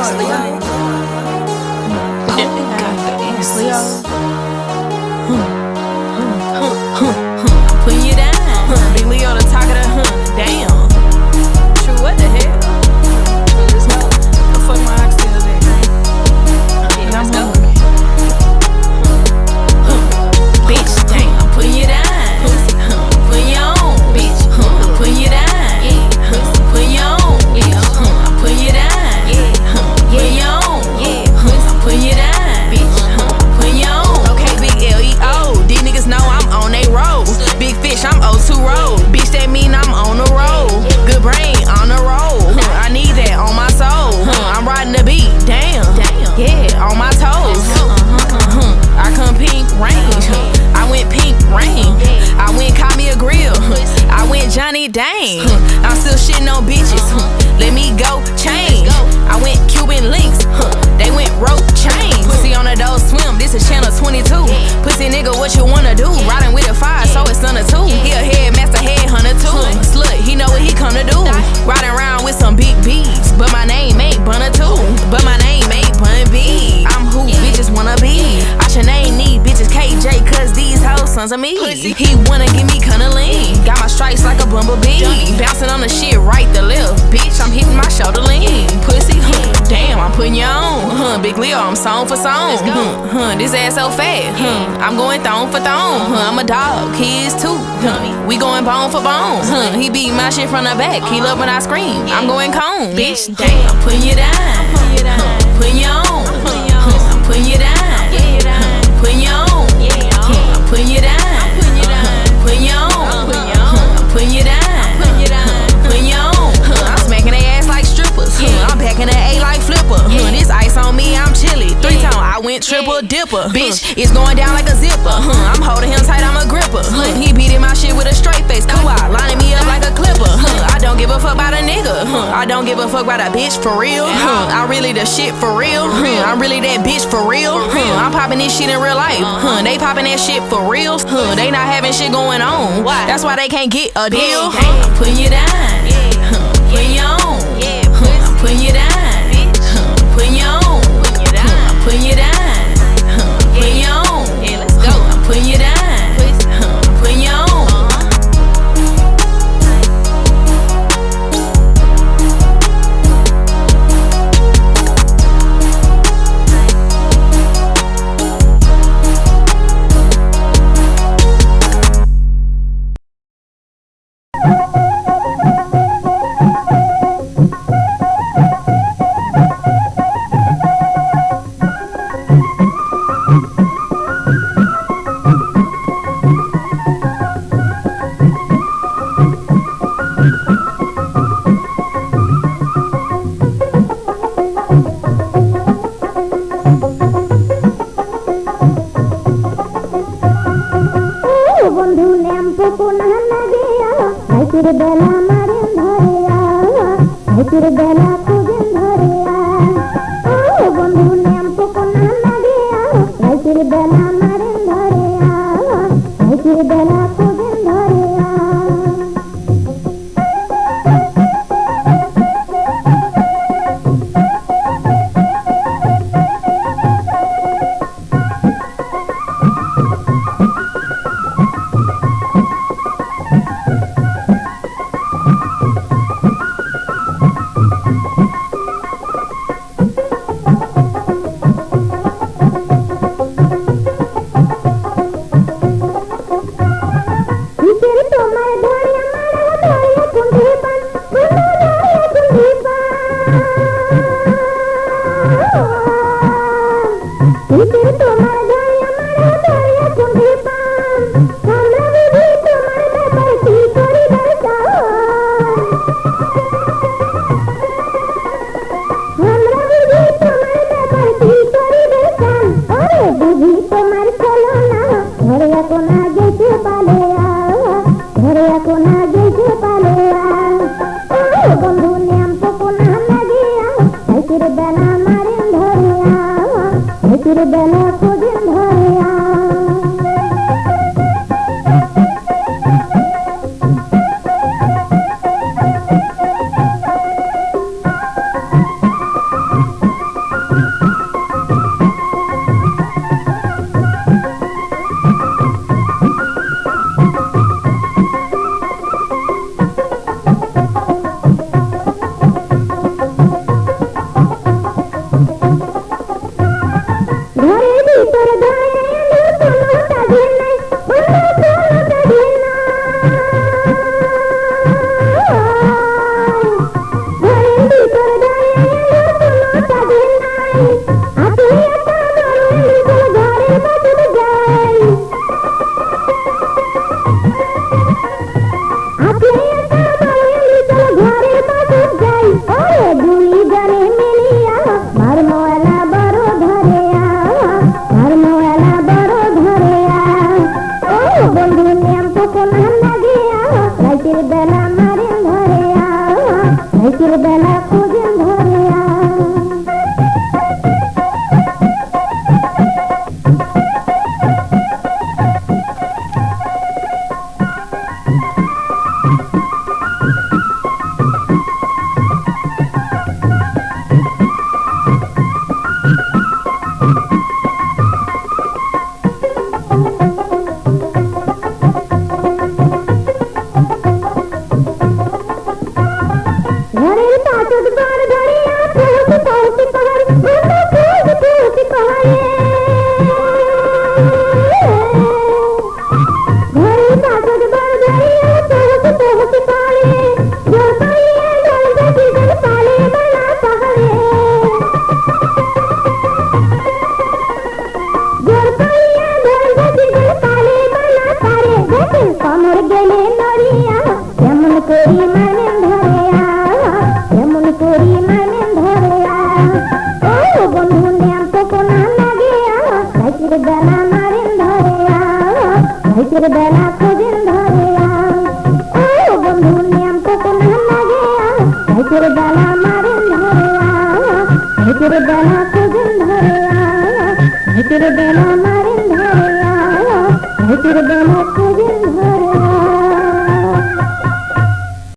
Putting you down. Big Leo the talk of the damn. True, what the hell? Let's go. The fuck my oxtails at? Yeah, let's go. Bitch, damn, I'm putting you down. Putting you on, bitch. I'm putting you down. Putting you on, bitch. I'm putting you down. Putting you on, I'm putting you down, bitch. Putting you on. Okay, big Leo. These niggas know I'm on they road. Big fish, I'm O2 road. Bitch, that mean I'm on the road. Good brain on the road. I need that on my soul. I'm riding the beat, damn. Yeah, on my toes. I come pink range. I went pink rain. I went caught me a grill. I went Johnny Dang. I'm still shitting on bitches. Let me go change. I went Cuban links. They went rope chains. Pussy on the door swim. This is channel 22. Pussy nigga, what you wanna do? Riding with a 5, so it's under 2. He a headmaster, headhunter too. Slut, he know what he come to do. Riding around with some big B's, but my name ain't Bunna too. But my name ain't Bun B. I'm who bitches wanna be. I should name these bitches KJ, cause these hoes sons of me. He wanna give me cunniline. Got my stripes like a bumblebee. Bouncing on the shit right to left. Bitch, I'm hitting my shoulder lean. Pussy, damn, I'm putting you on. Big Leo, I'm song for song. This ass so fat. I'm going thong for thong. I'm a dog, he is too. We going bone for bone. He beat my shit from the back. He love when I scream. I'm going cone. Bitch, damn, I'm putting you down. Putting you on. I'm putting you down. Putting you on. I'm putting you down. Putting you on. I'm putting you down. Putting you on. I'm smacking their ass like strippers. I'm packing the A like flipper. This ice on me, I'm chilly. 3-tone, I went triple dipper. Bitch, it's going down like a zipper. I'm holding him tight, I'm a gripper. He beating my shit with a straight face. Cool out, lining me up like a clipper. I don't give a fuck about a nigga. I don't give a fuck about a bitch for real. I really the shit for real. I'm really that bitch for real. I'm popping this shit in real life. They popping that shit for real. They not having shit going on. That's why they can't get a deal. I'm putting you down. Putting you on. I'm putting you down. Putting you on. I'm putting you down. Putting you on. Let's go. I'm putting you down. I'm putting you on. রাইতের বেলা মারে ধরে রাইতের বেলা খোঁজে ধরে ঘরের পাঁচত বার ধরিয়া পৌঁছে পৌঁছে পাহাড় আমরা পৌঁছে পৌঁছে পাহাড়ে ঘরের পাঁচত বার ধরিয়া পৌঁছে পৌঁছে পাহাড়ে জোর পাইয়ে দলবে জীবন পালে বানা পাহাড়ে জোর পাইয়ে দলবে জীবন পালে বানা পারে দেখে কমর গেলে নড়িয়া কেমন করি মানে ধরে কেমন করি মানে ধরে ও বন্ধু নাম তো কোনা লাগে রাইতের বেলা মারেন ধরে রাইতের বেলা খোঁজেন ধরে ও বন্ধু নাম তো কোনা লাগে রাইতের বেলা মারেন ধরে রাইতের বেলা খোঁজেন ধরে রাইতের বেলা মারেন ধরে রাইতের বেলা খোঁজেন ধরে